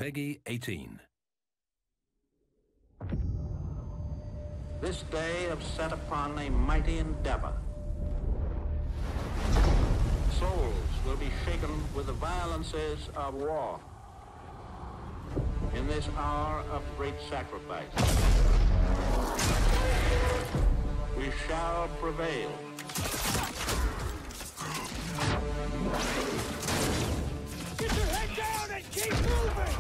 Peggy 18. This day have set upon a mighty endeavor. Souls will be shaken with the violences of war. In this hour of great sacrifice, we shall prevail. Get your head down and keep moving!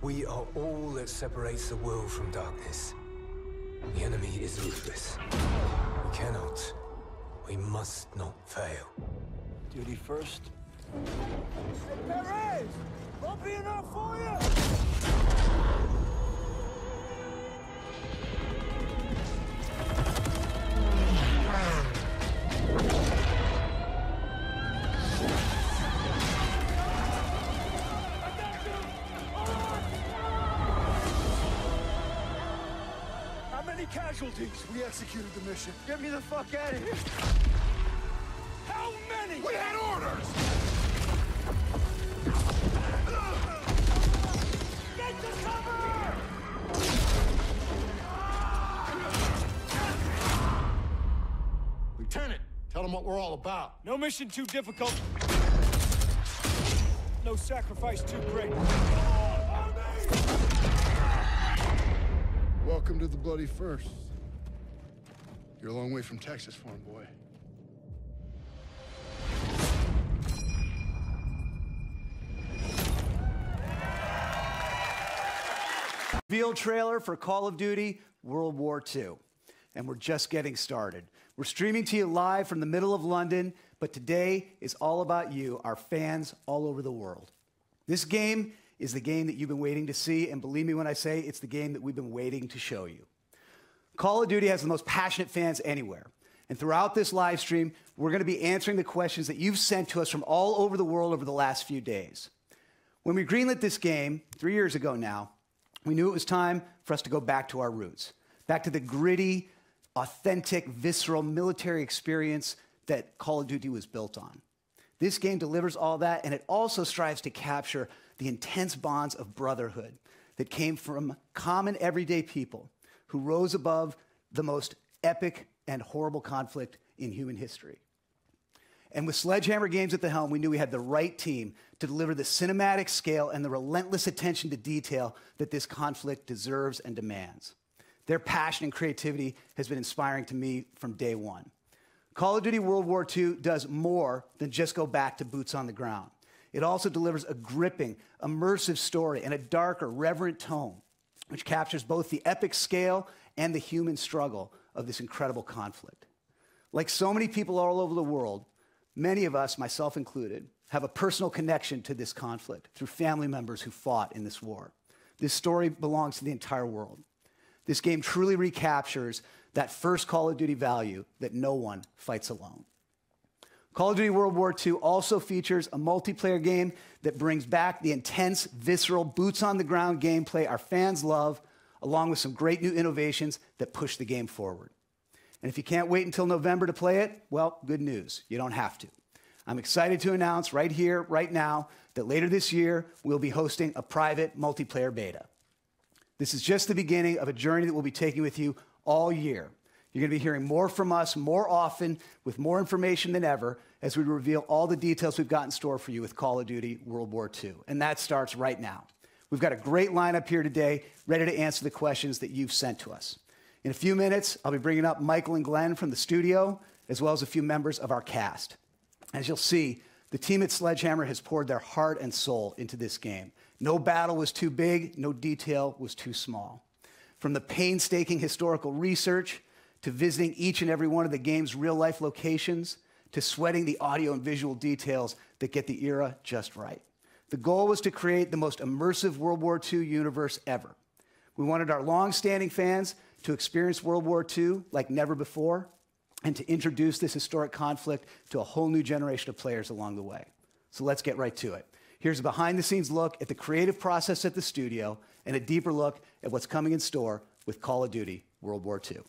We are all that separates the world from darkness. The enemy is ruthless. We cannot, we must not fail. Duty first. Hey, Perez! Won't be enough for you! How many casualties? We executed the mission. Get me the fuck out of here! How many? We had orders! Get to cover! Lieutenant, tell them what we're all about. No mission too difficult. No sacrifice too great. Welcome to the bloody first. You're a long way from Texas, farm boy. Reveal trailer for Call of Duty World War II. And we're just getting started. We're streaming to you live from the middle of London, but today is all about you, our fans all over the world. This game is the game that you've been waiting to see, and believe me when I say it's the game that we've been waiting to show you. Call of Duty has the most passionate fans anywhere. And throughout this live stream, we're going to be answering the questions that you've sent to us from all over the world over the last few days. When we greenlit this game 3 years ago now, we knew it was time for us to go back to our roots, back to the gritty, authentic, visceral military experience that Call of Duty was built on. This game delivers all that, and it also strives to capture the intense bonds of brotherhood that came from common everyday people who rose above the most epic and horrible conflict in human history. And with Sledgehammer Games at the helm, we knew we had the right team to deliver the cinematic scale and the relentless attention to detail that this conflict deserves and demands. Their passion and creativity has been inspiring to me from day one. Call of Duty World War II does more than just go back to boots on the ground. It also delivers a gripping, immersive story and a darker, reverent tone, which captures both the epic scale and the human struggle of this incredible conflict. Like so many people all over the world, many of us, myself included, have a personal connection to this conflict through family members who fought in this war. This story belongs to the entire world. This game truly recaptures that first Call of Duty value that no one fights alone. Call of Duty World War II also features a multiplayer game that brings back the intense, visceral, boots-on-the-ground gameplay our fans love, along with some great new innovations that push the game forward. And if you can't wait until November to play it, well, good news. You don't have to. I'm excited to announce right here, right now, that later this year, we'll be hosting a private multiplayer beta. This is just the beginning of a journey that we'll be taking with you all year. You're going to be hearing more from us more often with more information than ever as we reveal all the details we've got in store for you with Call of Duty World War II. And that starts right now. We've got a great lineup here today, ready to answer the questions that you've sent to us. In a few minutes, I'll be bringing up Michael and Glenn from the studio, as well as a few members of our cast. As you'll see, the team at Sledgehammer has poured their heart and soul into this game. No battle was too big, no detail was too small. From the painstaking historical research, to visiting each and every one of the game's real-life locations, to sweating the audio and visual details that get the era just right. The goal was to create the most immersive World War II universe ever. We wanted our long-standing fans to experience World War II like never before, and to introduce this historic conflict to a whole new generation of players along the way. So let's get right to it. Here's a behind-the-scenes look at the creative process at the studio and a deeper look at what's coming in store with Call of Duty World War II.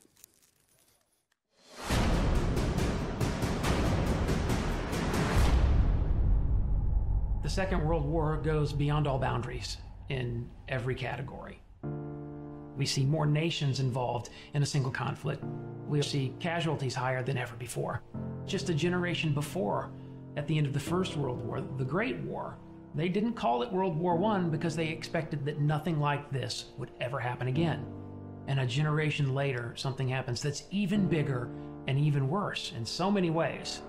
Second World War goes beyond all boundaries in every category. We see more nations involved in a single conflict. We see casualties higher than ever before. Just a generation before, at the end of the First World War, the Great War, they didn't call it World War I because they expected that nothing like this would ever happen again. And a generation later, something happens that's even bigger and even worse in so many ways.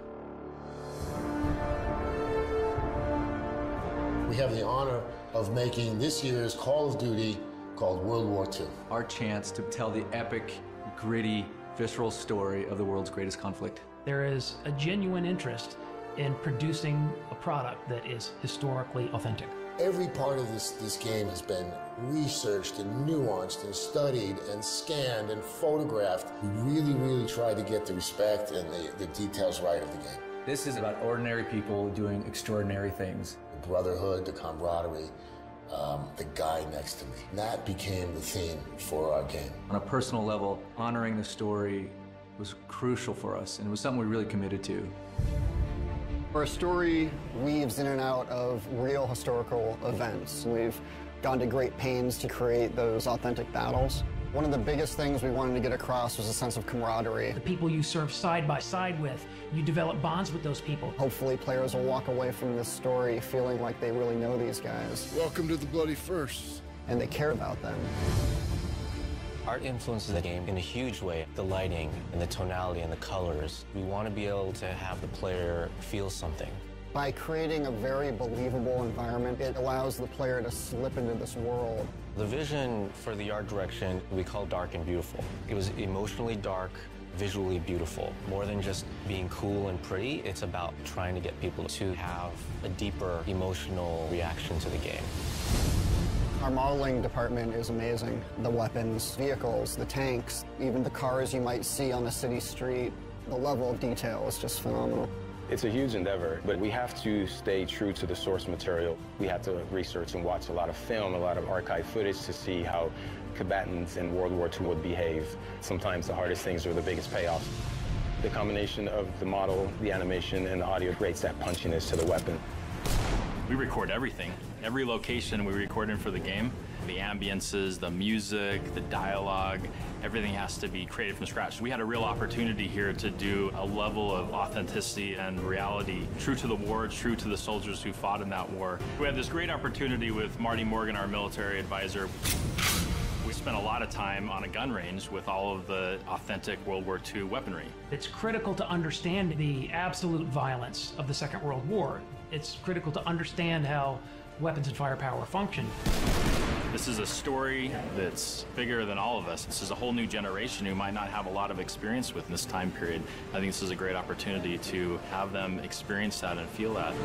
We have the honor of making this year's Call of Duty called World War II. Our chance to tell the epic, gritty, visceral story of the world's greatest conflict. There is a genuine interest in producing a product that is historically authentic. Every part of this game has been researched and nuanced and studied and scanned and photographed. We really tried to get the respect and the details right of the game. This is about ordinary people doing extraordinary things. The brotherhood, the camaraderie, the guy next to me. And that became the theme for our game. On a personal level, honoring the story was crucial for us, and it was something we really committed to. Our story weaves in and out of real historical events. We've gone to great pains to create those authentic battles. One of the biggest things we wanted to get across was a sense of camaraderie. The people you serve side by side with, you develop bonds with those people. Hopefully players will walk away from this story feeling like they really know these guys. Welcome to the Bloody First. And they care about them. Art influences the game in a huge way. The lighting and the tonality and the colors. We want to be able to have the player feel something. By creating a very believable environment, it allows the player to slip into this world. The vision for the art direction we call dark and beautiful. It was emotionally dark, visually beautiful. More than just being cool and pretty, it's about trying to get people to have a deeper emotional reaction to the game. Our modeling department is amazing. The weapons, vehicles, the tanks, even the cars you might see on a city street. The level of detail is just phenomenal. It's a huge endeavor, but we have to stay true to the source material. We have to research and watch a lot of film, a lot of archive footage to see how combatants in World War II would behave. Sometimes the hardest things are the biggest payoffs. The combination of the model, the animation, and the audio creates that punchiness to the weapon. We record everything. Every location we record in for the game. The ambiences, the music, the dialogue, everything has to be created from scratch. We had a real opportunity here to do a level of authenticity and reality, true to the war, true to the soldiers who fought in that war. We had this great opportunity with Marty Morgan, our military advisor. We spent a lot of time on a gun range with all of the authentic World War II weaponry. It's critical to understand the absolute violence of the Second World War. It's critical to understand how weapons and firepower function. This is a story that's bigger than all of us. This is a whole new generation who might not have a lot of experience with in this time period. I think this is a great opportunity to have them experience that and feel that.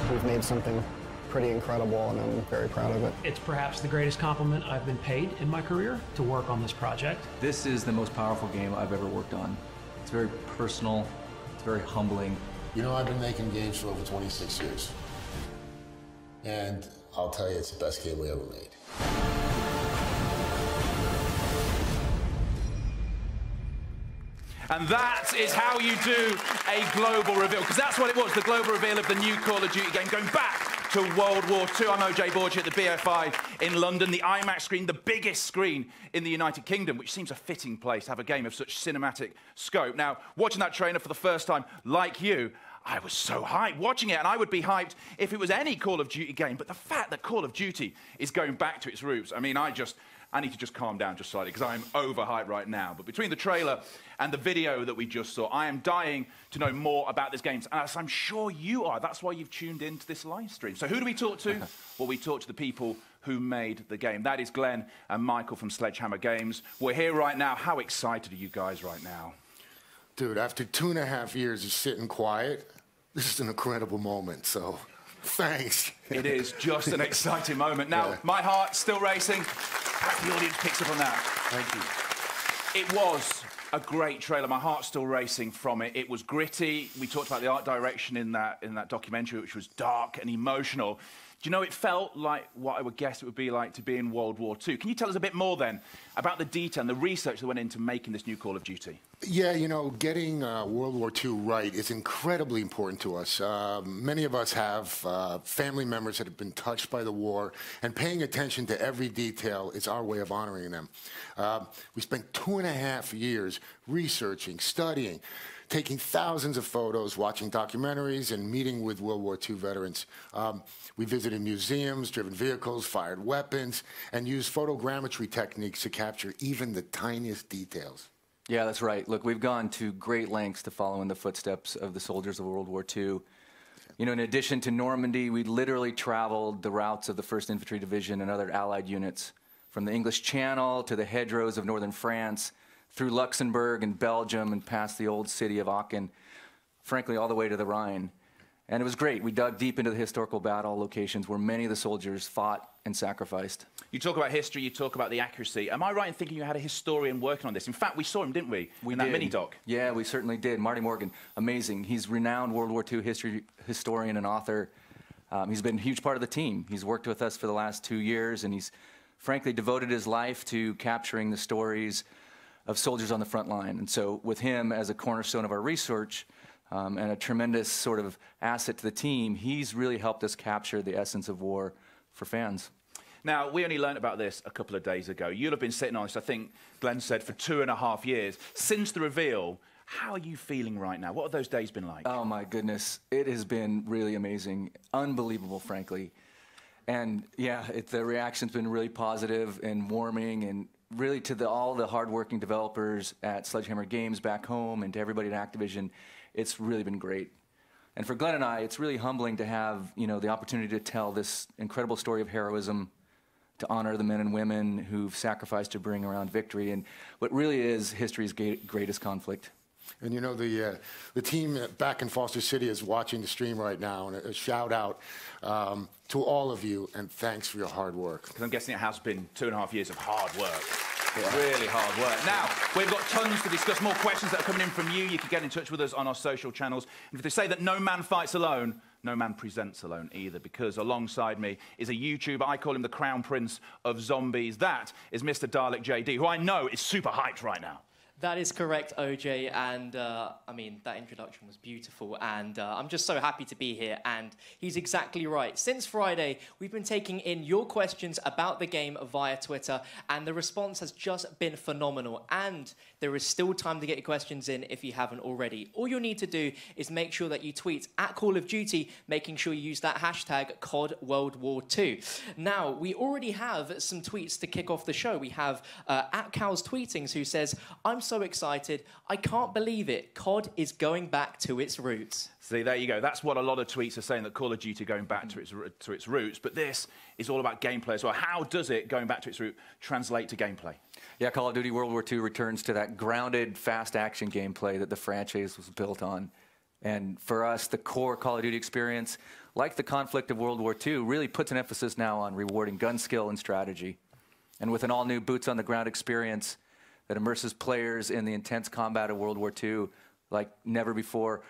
We've made something pretty incredible, and I'm very proud of it. It's perhaps the greatest compliment I've been paid in my career to work on this project. This is the most powerful game I've ever worked on. It's very personal, it's very humbling. You know, I've been making games for over 26 years. And I'll tell you, it's the best game we ever made. And that is how you do a global reveal, because that's what it was, the global reveal of the new Call of Duty game, going back to World War II. I'm OJ Borgia at the BFI in London, the IMAX screen, the biggest screen in the United Kingdom, which seems a fitting place to have a game of such cinematic scope. Now, watching that trailer for the first time, like you, I was so hyped watching it, and I would be hyped if it was any Call of Duty game. But the fact that Call of Duty is going back to its roots, I mean, I need to just calm down just slightly, because I am overhyped right now. But between the trailer and the video that we just saw, I am dying to know more about this game, as I'm sure you are. That's why you've tuned into this live stream. So who do we talk to? Well, we talk to the people who made the game. That is Glenn and Michael from Sledgehammer Games. We're here right now. How excited are you guys right now? Dude, after 2.5 years of sitting quiet, this is an incredible moment, so thanks. It is just an exciting moment. Now, yeah. My heart's still racing. I hope the audience picks up on that. Thank you. It was a great trailer. My heart's still racing from it. It was gritty. We talked about the art direction in that documentary, which was dark and emotional. Do you know, it felt like what I would guess it would be like to be in World War II. Can you tell us a bit more then about the detail and the research that went into making this new Call of Duty? Yeah, you know, getting World War II right is incredibly important to us. Many of us have family members that have been touched by the war, and paying attention to every detail is our way of honoring them. We spent 2.5 years researching, studying, taking thousands of photos, watching documentaries, and meeting with World War II veterans. We visited museums, driven vehicles, fired weapons, and used photogrammetry techniques to capture even the tiniest details. Yeah, that's right. Look, we've gone to great lengths to follow in the footsteps of the soldiers of World War II. You know, in addition to Normandy, we literally traveled the routes of the 1st Infantry Division and other Allied units, from the English Channel to the hedgerows of northern France, through Luxembourg and Belgium and past the old city of Aachen, frankly, all the way to the Rhine. And it was great. We dug deep into the historical battle locations where many of the soldiers fought and sacrificed. You talk about history, you talk about the accuracy. Am I right in thinking you had a historian working on this? In fact, we saw him, didn't we? In that mini-doc. Yeah, we certainly did. Marty Morgan, amazing. He's renowned World War II historian and author. He's been a huge part of the team. He's worked with us for the last 2 years, and he's frankly devoted his life to capturing the stories of soldiers on the front line. And so with him as a cornerstone of our research, and a tremendous sort of asset to the team, he's really helped us capture the essence of war for fans. Now, we only learned about this a couple of days ago. You'll have been sitting on this, I think Glenn said, for 2.5 years. Since the reveal, how are you feeling right now? What have those days been like? Oh, my goodness. It has been really amazing. Unbelievable, frankly. And, yeah, the reaction's been really positive and warming, and really to all the hardworking developers at Sledgehammer Games back home and to everybody at Activision, it's really been great. And for Glenn and I, it's really humbling to have, you know, the opportunity to tell this incredible story of heroism, to honor the men and women who've sacrificed to bring around victory, and what really is history's greatest conflict. And you know, the team back in Foster City is watching the stream right now, and a shout out to all of you, and thanks for your hard work. Because I'm guessing it has been 2.5 years of hard work. Yeah. Really hard work. Now, we've got tons to discuss, more questions that are coming in from you. You can get in touch with us on our social channels. And if they say that no man fights alone, no man presents alone either, because alongside me is a YouTuber. I call him the Crown Prince of Zombies. That is Mr. Dalek JD, who I know is super hyped right now. That is correct, OJ, and I mean, that introduction was beautiful, and I'm just so happy to be here, and he's exactly right. Since Friday, we've been taking in your questions about the game via Twitter, and the response has just been phenomenal, and there is still time to get your questions in if you haven't already. All you'll need to do is make sure that you tweet at Call of Duty, making sure you use that hashtag CoD WW2. Now, we already have some tweets to kick off the show. We have at Cal's Tweetings, who says, "I'm so excited. I can't believe it. CoD is going back to its roots." See, there you go. That's what a lot of tweets are saying, that Call of Duty going back to its roots. But this is all about gameplay as well. How does it, going back to its root, translate to gameplay? Yeah, Call of Duty World War II returns to that grounded, fast action gameplay that the franchise was built on. And for us, the core Call of Duty experience, like the conflict of World War II, really puts an emphasis now on rewarding gun skill and strategy. And with an all-new boots-on-the-ground experience that immerses players in the intense combat of World War II like never before,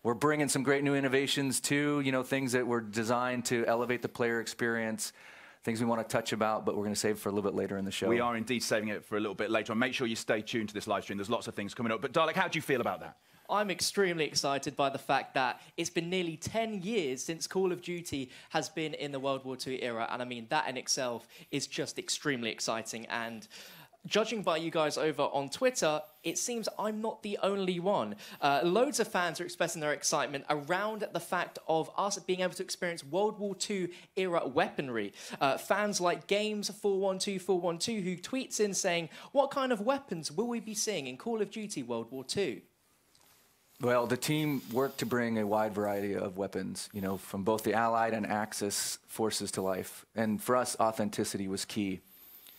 we're bringing some great new innovations too, you know, things that were designed to elevate the player experience, things we want to touch about, but we're going to save for a little bit later in the show. We are indeed saving it for a little bit later on. Make sure you stay tuned to this live stream. There's lots of things coming up. But Dalek, how do you feel about that? I'm extremely excited by the fact that it's been nearly 10 years since Call of Duty has been in the World War II era. And I mean, that in itself is just extremely exciting. And judging by you guys over on Twitter, it seems I'm not the only one. Loads of fans are expressing their excitement around the fact of us being able to experience World War II era weaponry. Fans like Games412412 who tweets in saying, "What kind of weapons will we be seeing in Call of Duty World War II?" Well, the team worked to bring a wide variety of weapons, you know, from both the Allied and Axis forces to life. And for us, authenticity was key.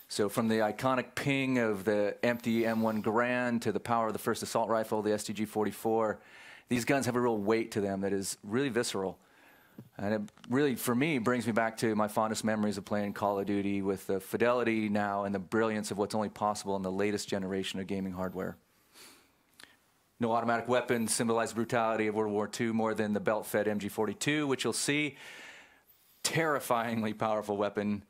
So from the iconic ping of the empty M1 Garand to the power of the first assault rifle, the STG-44, these guns have a real weight to them that is really visceral. And it really, for me, brings me back to my fondest memories of playing Call of Duty with the fidelity now and the brilliance of what's only possible in the latest generation of gaming hardware. No automatic weapons symbolize the brutality of World War II more than the belt-fed MG42, which you'll see. terrifyingly powerful weapon.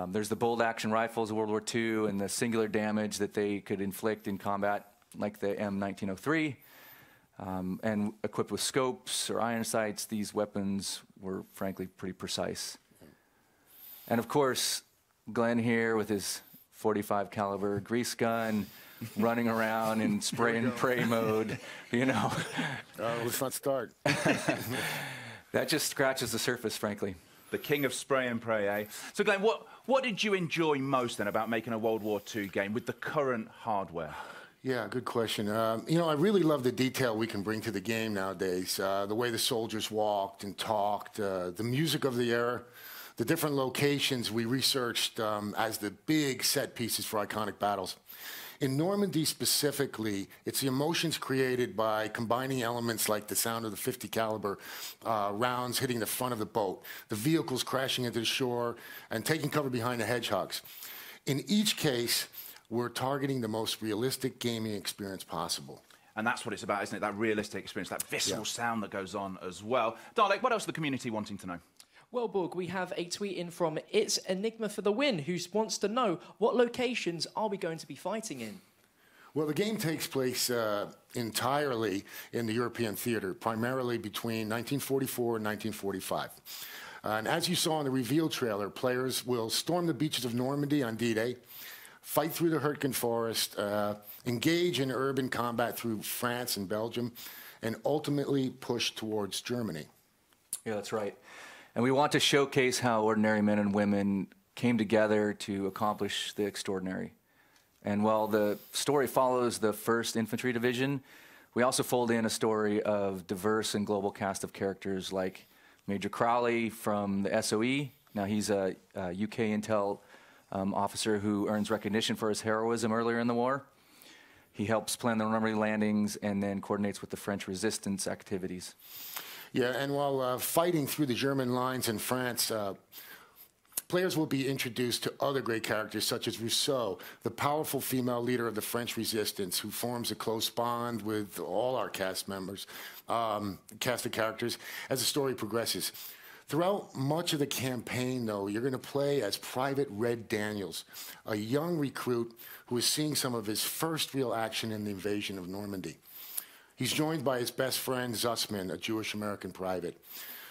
There's the bolt-action rifles of World War II and the singular damage that they could inflict in combat, like the M1903. And equipped with scopes or iron sights, these weapons were frankly pretty precise. And of course, Glenn here with his .45 caliber grease gun, running around in spray and pray mode, you know. Let's not start. That just scratches the surface, frankly. The king of spray and pray, eh? So Glenn, what did you enjoy most then about making a World War II game with the current hardware? Yeah, good question. You know, I really love the detail we can bring to the game nowadays. The way the soldiers walked and talked, the music of the era, the different locations we researched as the big set pieces for iconic battles. In Normandy specifically, it's the emotions created by combining elements like the sound of the .50 caliber rounds hitting the front of the boat, the vehicles crashing into the shore, and taking cover behind the hedgehogs. In each case, we're targeting the most realistic gaming experience possible. And that's what it's about, isn't it? That realistic experience, that visceral sound that goes on as well. Dalek, what else is the community wanting to know? Well, Borg, we have a tweet in from It's Enigma for the Win, who wants to know what locations are we going to be fighting in? Well, the game takes place entirely in the European theater, primarily between 1944 and 1945. And as you saw in the reveal trailer, players will storm the beaches of Normandy on D-Day, fight through the Hurtgen Forest, engage in urban combat through France and Belgium, and ultimately push towards Germany. Yeah, that's right. And we want to showcase how ordinary men and women came together to accomplish the extraordinary. And while the story follows the 1st Infantry Division, we also fold in a story of diverse and global cast of characters like Major Crowley from the SOE. Now he's a UK intel officer who earns recognition for his heroism earlier in the war. He helps plan the Normandy landings and then coordinates with the French resistance activities. Yeah, and while fighting through the German lines in France, players will be introduced to other great characters such as Rousseau, the powerful female leader of the French resistance who forms a close bond with all our cast members, cast of characters, as the story progresses. Throughout much of the campaign, though, you're going to play as Private Red Daniels, a young recruit who is seeing some of his first real action in the invasion of Normandy. He's joined by his best friend, Zussman, a Jewish-American private.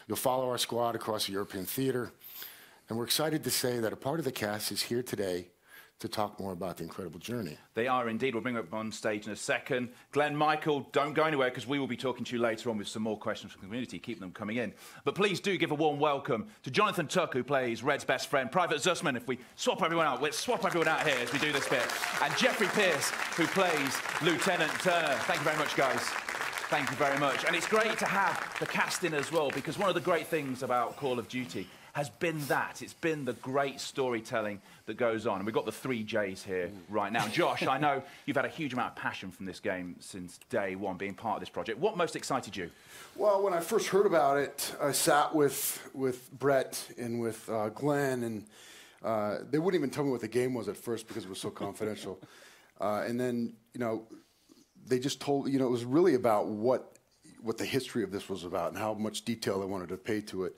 You'll follow our squad across the European theater, and we're excited to say that a part of the cast is here today to talk more about the incredible journey. They are indeed. We'll bring them up on stage in a second. Glenn, Michael, don't go anywhere because we will be talking to you later on with some more questions from the community. Keep them coming in. But please do give a warm welcome to Jonathan Tuck, who plays Red's best friend, Private Zussman. If we swap everyone out, let's swap everyone out here as we do this bit. And Jeffrey Pierce, who plays Lieutenant Turner. Thank you very much, guys. Thank you very much. And it's great to have the cast in as well, because one of the great things about Call of Duty has been that. It's been the great storytelling that goes on. And we've got the 3 J's here right now. Josh, I know you've had a huge amount of passion from this game since day one, being part of this project. What most excited you? Well, when I first heard about it, I sat with Brett and with Glenn, and they wouldn't even tell me what the game was at first because it was so confidential. And then, you know, they just told, you know, it was really about what the history of this was about and how much detail they wanted to pay to it.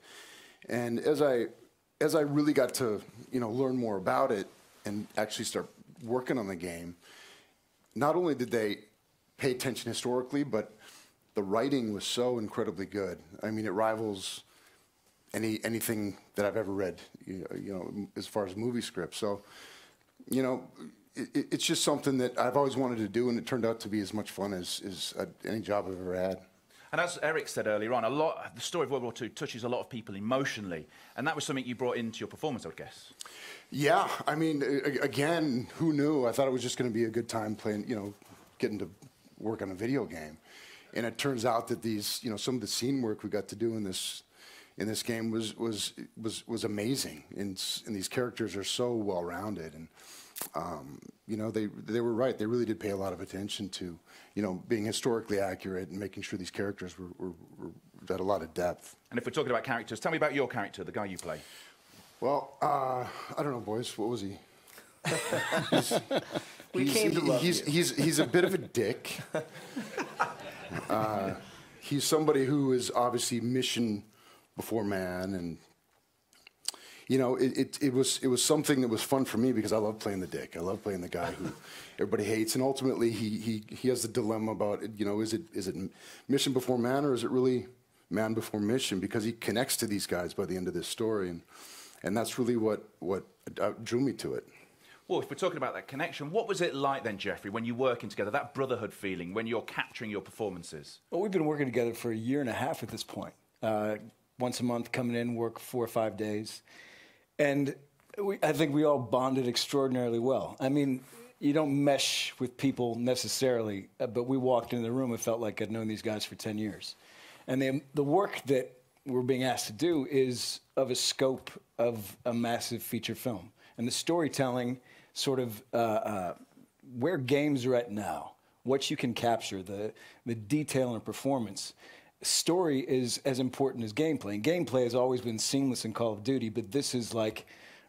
And as I really got to, you know, learn more about it and actually start working on the game, not only did they pay attention historically, but the writing was so incredibly good. I mean, it rivals anything that I've ever read, you know, as far as movie scripts. So, you know, it's just something that I've always wanted to do, and it turned out to be as much fun as any job I've ever had. And as Eric said earlier on, the story of World War II touches a lot of people emotionally, and that was something you brought into your performance, I would guess. Yeah, I mean, again, who knew? I thought it was just going to be a good time playing, you know, getting to work on a video game, and it turns out that these, you know, some of the scene work we got to do in this game was amazing, and these characters are so well rounded, and you know, they were right. They really did pay a lot of attention to, you know, being historically accurate and making sure these characters were had a lot of depth. And if we're talking about characters, tell me about your character, the guy you play. Well, I don't know, boys. What was he? He's a bit of a dick. He's somebody who is obviously mission before man, and you know, it was something that was fun for me because I love playing the dick. I love playing the guy who everybody hates, and ultimately he has the dilemma about, you know, is it mission before man, or is it really man before mission? Because he connects to these guys by the end of this story, and that's really what drew me to it. Well, if we're talking about that connection, what was it like then, Jeffrey, when you're working together, that brotherhood feeling, when you're capturing your performances? Well, we've been working together for 1.5 years at this point. Once a month, coming in, work 4 or 5 days. And I think we all bonded extraordinarily well. I mean, you don't mesh with people necessarily, but we walked into the room and felt like I'd known these guys for 10 years. And the work that we're being asked to do is of a scope of a massive feature film. And the storytelling, sort of where games are at now, what you can capture, the detail and performance. Story is as important as gameplay. And gameplay has always been seamless in Call of Duty, but this is like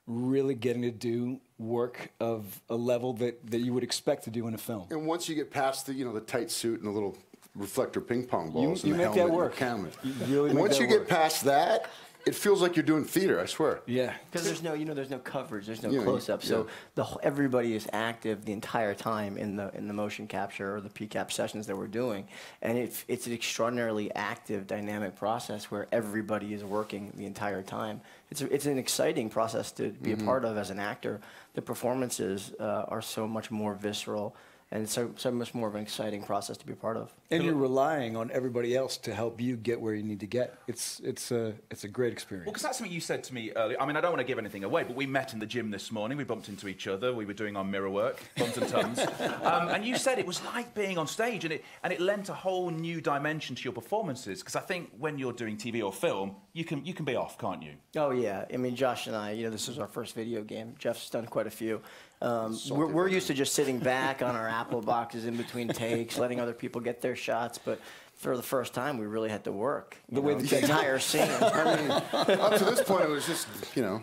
really getting to do work of a level that you would expect to do in a film. And once you get past the, you know, the tight suit and the little reflector ping pong balls you and the make helmet that work. and the camera. You really make once that you work. get past that, it feels like you're doing theater, I swear. Yeah. Because there's no, there's no coverage, there's no Yeah, close-up, so yeah. Everybody is active the entire time in the motion capture or the PCAP sessions that we're doing, and it's an extraordinarily active, dynamic process where everybody is working the entire time. It's an exciting process to be a part of as an actor. The performances are so much more visceral. And it's so much more of an exciting process to be a part of. And you're relying on everybody else to help you get where you need to get. It's a great experience. Well, because that's something you said to me earlier. I mean, I don't want to give anything away, but we met in the gym this morning. We bumped into each other. We were doing our mirror work, bums and tums. And you said it was like being on stage, and it lent a whole new dimension to your performances. Because I think when you're doing TV or film, you can be off, can't you? Oh yeah. I mean, Josh and I, this is our first video game. Jeff's done quite a few. We're used to just sitting back on our Apple boxes in between takes, letting other people get their shots, but for the first time, we really had to work. The entire scene. I mean, up to this point, it was just,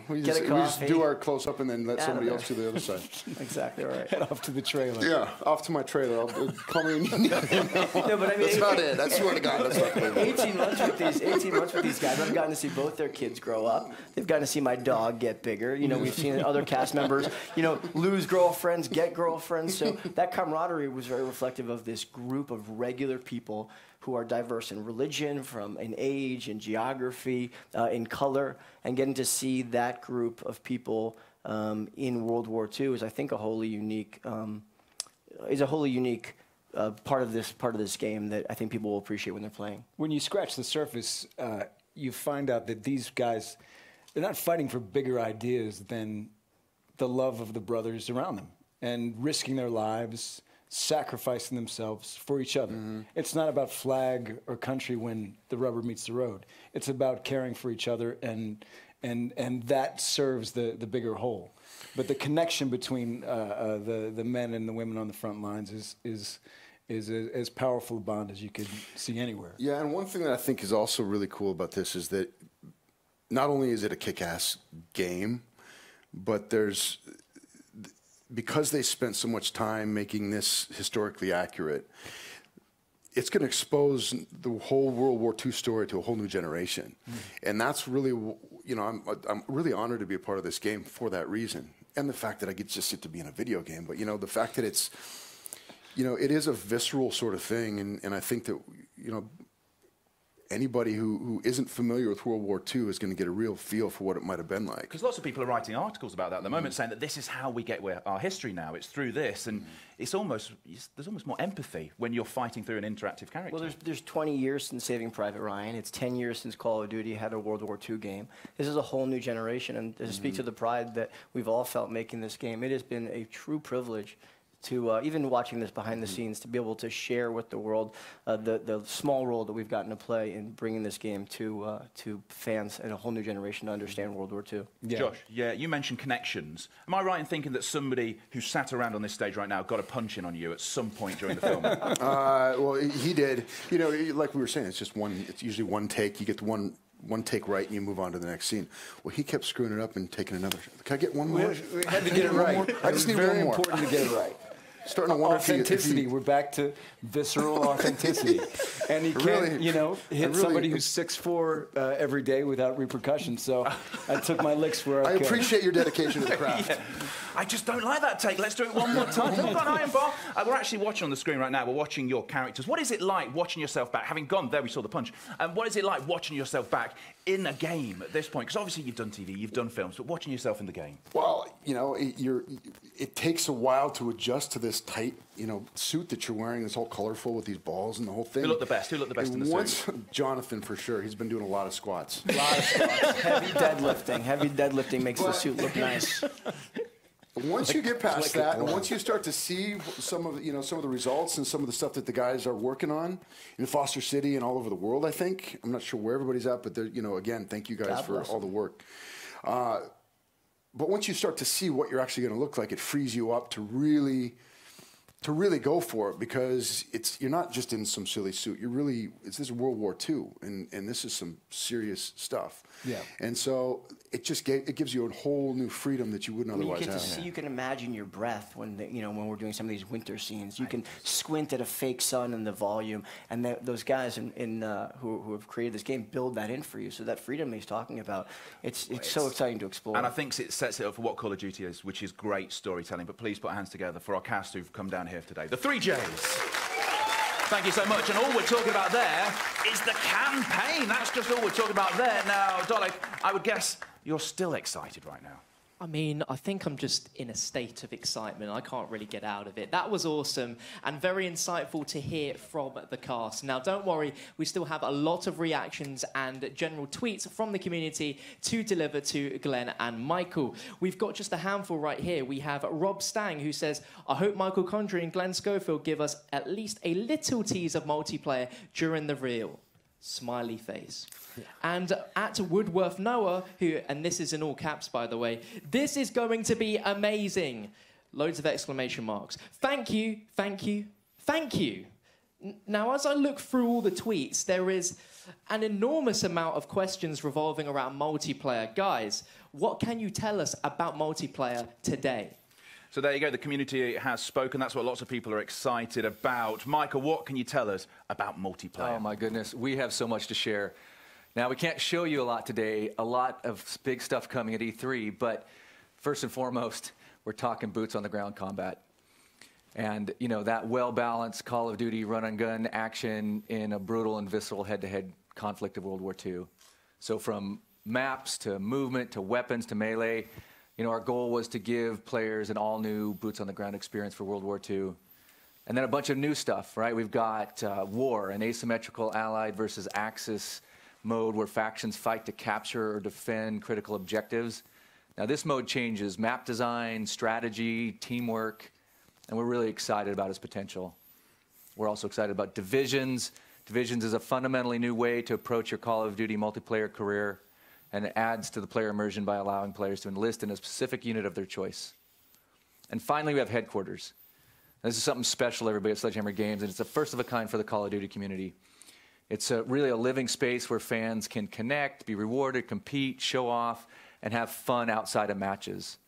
we just do our close-up and then let somebody else do the other side. Exactly right. Head off to the trailer. Yeah, off to my trailer. Call me. No, but I mean, that's not it. I swear to God, that's not it. 18 months with these guys, I've gotten to see both their kids grow up. They've gotten to see my dog get bigger. We've seen other cast members, lose girlfriends, get girlfriends. So that camaraderie was very reflective of this group of regular people who are diverse in religion, in age, in geography, in color, and getting to see that group of people in World War II is, I think, a wholly unique part of this game that I think people will appreciate when they're playing. When you scratch the surface, you find out that these guys, they're not fighting for bigger ideas than the love of the brothers around them and risking their lives, sacrificing themselves for each other. Mm-hmm. It's not about flag or country when the rubber meets the road. It's about caring for each other, and that serves the bigger whole. But the connection between the men and the women on the front lines is as powerful a bond as you could see anywhere. Yeah, and one thing that I think is also really cool about this is that not only is it a kick-ass game, but because they spent so much time making this historically accurate, it's going to expose the whole World War II story to a whole new generation. Mm-hmm. And that's really, I'm really honored to be a part of this game for that reason. And the fact that I get just to be in a video game, but, the fact that it's, it is a visceral sort of thing. And I think that, anybody who isn't familiar with World War II is going to get a real feel for what it might have been like. Because lots of people are writing articles about that at the moment, saying that this is how we get our history now. It's through this, and there's almost more empathy when you're fighting through an interactive character. Well, there's 20 years since Saving Private Ryan. It's 10 years since Call of Duty had a World War II game. This is a whole new generation, and to speak to the pride that we've all felt making this game, it has been a true privilege to even watching this behind the scenes, to be able to share with the world the small role that we've gotten to play in bringing this game to fans and a whole new generation to understand World War II. Yeah. Josh, you mentioned connections. Am I right in thinking that somebody who sat around on this stage right now got a punch in on you at some point during the film? Well, he did. Like we were saying, it's usually one take. You get the one take right and you move on to the next scene. Well, he kept screwing it up and taking another. Can I get one more? We had to get it right. I just need one more. Very important to get it right. starting to wonder authenticity. We're back to visceral authenticity, and you can't, hit somebody who's 6'4" every day without repercussions. So I took my licks where I could. I appreciate your dedication to the craft. Yeah. I just don't like that take. Let's do it one more time. Look on Iron Bar. We're actually watching on the screen right now. We're watching your characters. What is it like watching yourself back? Having gone there, we saw the punch. What is it like watching yourself back in a game at this point? Because obviously you've done TV, you've done films, but watching yourself in the game. Well, it takes a while to adjust to this tight, suit that you're wearing. It's all colorful with these balls and the whole thing. Who looked the best? Who looked the best in the suit? Jonathan, for sure. He's been doing a lot of squats. Heavy deadlifting. Heavy deadlifting makes the suit look nice. Once you get past that, and once you start to see some of the results and some of the stuff that the guys are working on in Foster City and all over the world, I think I'm not sure where everybody's at, but again, thank you guys for all the work. But once you start to see what you're actually going to look like, it frees you up to really go for it, because you're not just in some silly suit. This is World War II, and this is some serious stuff. Yeah. And so it gives you a whole new freedom that you wouldn't otherwise have. You get to see, you can imagine your breath when when we're doing some of these winter scenes. You can squint at a fake sun and the volume, and those guys who have created this game build that in for you. So that freedom he's talking about, it's so exciting to explore. And I think it sets it up for what Call of Duty is, which is great storytelling. But please put hands together for our cast who've come down here today. The 3 Js. Thank you so much. And all we're talking about there is the campaign. That's just all we're talking about there. Now, Dolly, I would guess you're still excited right now. I mean, I think I'm just in a state of excitement. I can't really get out of it. That was awesome and very insightful to hear from the cast. Now, don't worry, we still have a lot of reactions and general tweets from the community to deliver to Glenn and Michael. We've got just a handful right here. We have Rob Stang, who says, I hope Michael Condrey and Glenn Schofield give us at least a little tease of multiplayer during the reveal. Smiley face. Yeah. And at Woodworth Noah, and this is in all caps, by the way, this is going to be amazing. Loads of exclamation marks. Thank you, thank you, thank you. Now, as I look through all the tweets, there is an enormous amount of questions revolving around multiplayer. Guys, what can you tell us about multiplayer today? So there you go, the community has spoken. That's what lots of people are excited about. Michael, what can you tell us about multiplayer? Oh, my goodness. We have so much to share. Now, we can't show you a lot today, a lot of big stuff coming at E3, but first and foremost, we're talking boots-on-the-ground combat. And, that well-balanced Call of Duty run-and-gun action in a brutal and visceral head-to-head conflict of World War II. So from maps to movement to weapons to melee, our goal was to give players an all-new boots-on-the-ground experience for World War II. And then a bunch of new stuff, right? We've got War, an asymmetrical Allied versus Axis mode where factions fight to capture or defend critical objectives. Now, this mode changes map design, strategy, teamwork, and we're really excited about its potential. We're also excited about Divisions. Divisions is a fundamentally new way to approach your Call of Duty multiplayer career, and it adds to the player immersion by allowing players to enlist in a specific unit of their choice. And finally, we have Headquarters. This is something special, everybody, at Sledgehammer Games, and it's the first of a kind for the Call of Duty community. It's really a living space where fans can connect, be rewarded, compete, show off, and have fun outside of matches.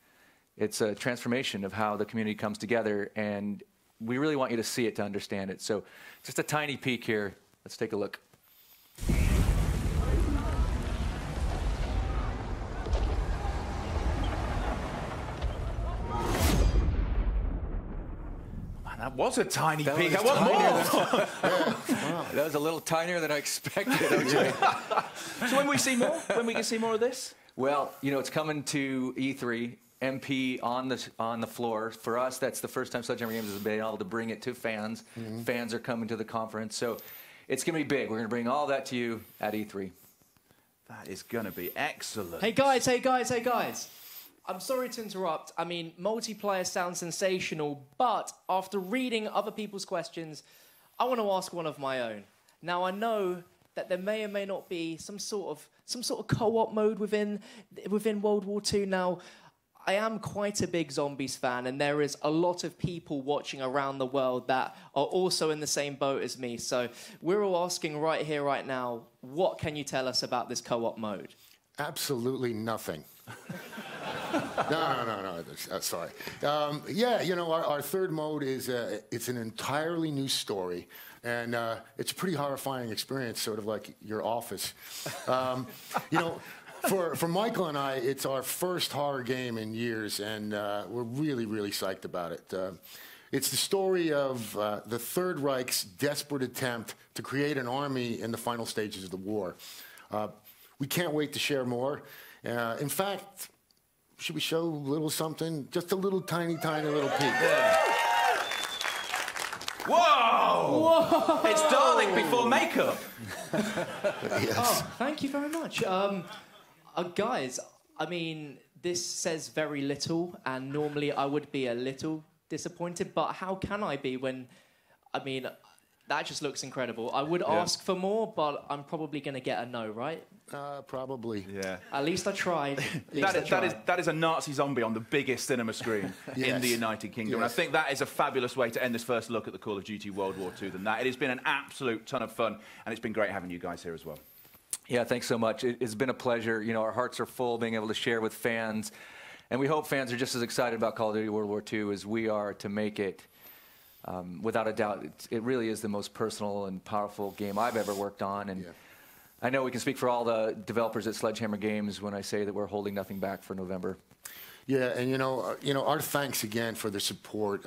It's a transformation of how the community comes together, and we really want you to see it to understand it. So just a tiny peek here. Let's take a look. That was a tiny peek. That was a little tinier than I expected, OJ. So when we see more? When we can see more of this? Well, it's coming to E3. MP on the floor. For us, that's the first time Sledgehammer Games has been able to bring it to fans. Mm-hmm. Fans are coming to the conference. So it's going to be big. We're going to bring all that to you at E3. That is going to be excellent. Hey, guys, hey, guys, hey, guys. I'm sorry to interrupt. I mean, multiplayer sounds sensational, but after reading other people's questions, I want to ask one of my own. Now, I know that there may or may not be some sort of co-op mode within World War II. Now, I am quite a big Zombies fan, and there is a lot of people watching around the world that are also in the same boat as me. So we're all asking right here, right now, what can you tell us about this co-op mode? Absolutely nothing. No. Sorry. Yeah, you know, our third mode is it's an entirely new story, and it's a pretty horrifying experience, sort of like your office. You know, for Michael and I, it's our first horror game in years, and we're really, really psyched about it. It's the story of the Third Reich's desperate attempt to create an army in the final stages of the war. We can't wait to share more. In fact, should we show a little something? Just a little tiny little peek. Yeah. Whoa! Whoa! It's Dalek before makeup. Yes. Oh, thank you very much. Guys, I mean, this says very little, and normally I would be a little disappointed, but how can I be when, I mean, that just looks incredible. I would ask for more, but I'm probably going to get a no, right? Probably. Yeah. At least I tried. That is a Nazi zombie on the biggest cinema screen in the United Kingdom. And I think that is a fabulous way to end this first look at the Call of Duty World War II than that. It has been an absolute ton of fun, and it's been great having you guys here as well. Yeah, thanks so much. It's been a pleasure. You know, our hearts are full being able to share with fans. And we hope fans are just as excited about Call of Duty World War II as we are to make it. Without a doubt, it really is the most personal and powerful game I've ever worked on. And I know we can speak for all the developers at Sledgehammer Games when I say that we're holding nothing back for November. Yeah, and you know, our thanks again for the support.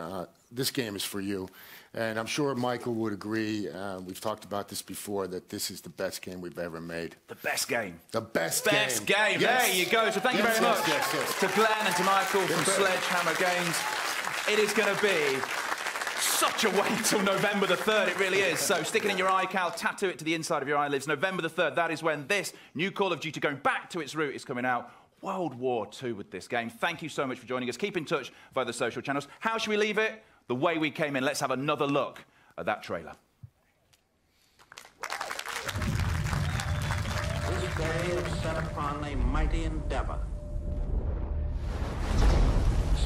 This game is for you. And I'm sure Michael would agree, we've talked about this before, that this is the best game we've ever made. The best game. The best game. Yes. There you go. So thank you very much to Glenn and to Michael from Sledgehammer Games. It is going to be such a wait till November the 3rd, it really is. So stick it in your iCal, tattoo it to the inside of your eyelids. November the 3rd, that is when this new Call of Duty, going back to its root, is coming out. World War II with this game. Thank you so much for joining us. Keep in touch via the social channels. How should we leave it? The way we came in. Let's have another look at that trailer. This day is set upon a mighty endeavor.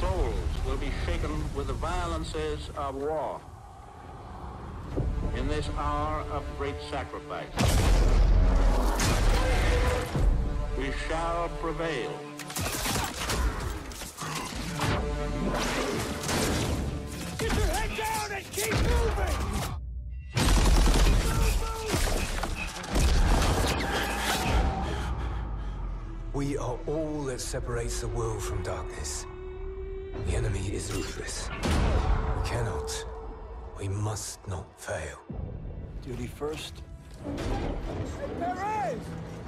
Souls will be shaken with the violences of war. In this hour of great sacrifice, we shall prevail. Get your head down and keep moving! We are all that separates the world from darkness. The enemy is ruthless. We cannot, we must not fail. Duty first. Perez!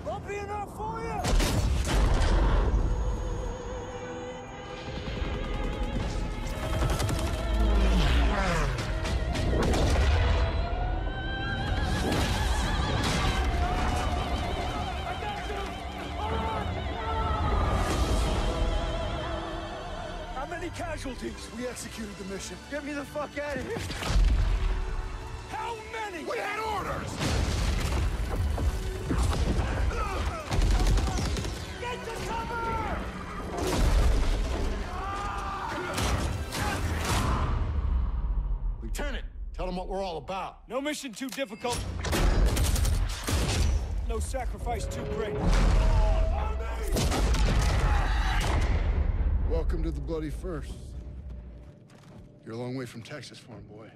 Bumpy enough for you? How many casualties? We executed the mission. Get me the fuck out of here. How many? We had orders! Get to cover! Lieutenant, tell them what we're all about. No mission too difficult. No sacrifice too great. Welcome to the bloody first. You're a long way from Texas, farm boy.